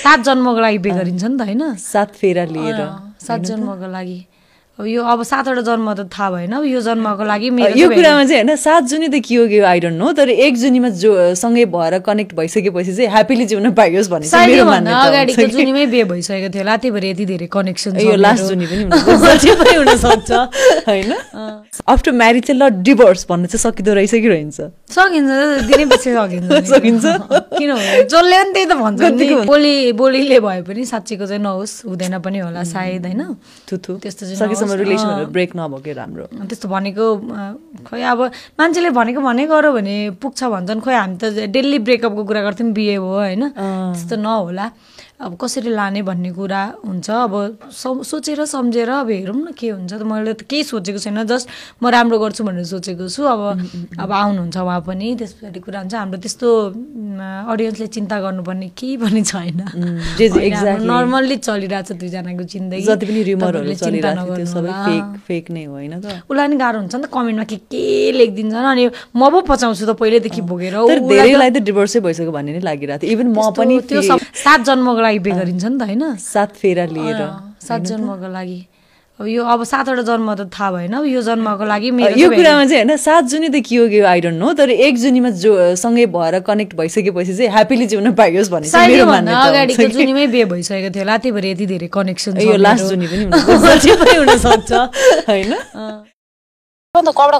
7 जन्मको लागि बे गरिन्छ नि त हैन 7 फेरा लिएर 7 जन्मको लागि अब यो अब 7वटा जन्म त थाहा भएन अब यो जन्मको लागि मेरो यो कुरामा चाहिँ हैन 7 जुनी त के हो आई डोन्ट नो तर 1 जुनीमा जो सँगै भएर कनेक्ट भइसकेपछि चाहिँ ह्यापीली जिउन पाइयोस् भन्ने चाहिँ मेरो मान्यता हो अगाडिको जुनीमै बे भइसकेको थियो होला त्यही भएर यति धेरै कनेक्सन छ यो लास्ट जुनी पनि हुन सक्छ हैन आफ्टर म्यारिज चाहिँ ल डिभोर्स भन्ने चाहिँ सकिदो रहेछ कि रहन्छ सकिन्छ दिनै पछि सकिन्छ किन हो जसले पनि त्यही त भन्छ नि बोलीले भए पनि साच्चीको चाहिँ नहोस् हुँदैन पनि होला सायद हैन थुथु त्यस्तो चाहिँ रिलेसनहरु ब्रेक नभके राम्रो त्यस्तो भनेको खोइ अब मान्छेले भनेको गरौ भने पुग्छ भन्छन् खोइ हामी त डेली ब्रेकअपको कुरा गर्थ्यौं बिहे हो हैन त्यस्तो नहोला अब कसरी लाने भन्ने कुरा हुन्छ अब सोचेर सम्झेर अब हेरौँ न के हुन्छ त मैले त केही सोचेको छैन जस्ट म राम्रो गर्छु भनेर सोचेको छु अब आउनुहुन्छ उहाँ पनि त्यसपछि कुरा हुन्छ हाम्रो त्यस्तो अडियन्सले चिन्ता गर्नुपर्ने केही पनि छैन नर्मल्ली चलिरहेछ दुईजनाको जिन्दगी जति पनि रिमरहरु चलिरहेछ त्यो सबै फेक नै हो हैन त उलाई नि गाह्रो हुन्छ नि त कमेन्टमा के लेखिदिन्छन् अनि म पो पचाउँछु त पहिलेदेखि भोगेर धेरैलाई त डिभोर्सै भइसक्यो भन्ने नै लागिरहेको थियो इभन म पनि त्यो 7 जन्मको लागि बे गरिन्छ नि त हैन 7 फेरा लिएर 7 जन्मको लागि अब यो अब 7वटा जन्म त थाहा भएन अब यो जन्मको लागि मेरो यो कुरामा चाहिँ हैन 7 जुनी त के हो आई डोन्ट नो तर 1 जुनीमा जो सँगै भएर कनेक्ट भइसकेपछि चाहिँ ह्यापीली जिउन पाइयोस् भन्ने चाहिँ मेरो मान्यता हो अगाडिको जुनीमै बे भइसकेको थियो होला त्यही भएर यति धेरै कनेक्सन छ यो लास्ट जुनी पनि हुन सक्छ हैन कपडा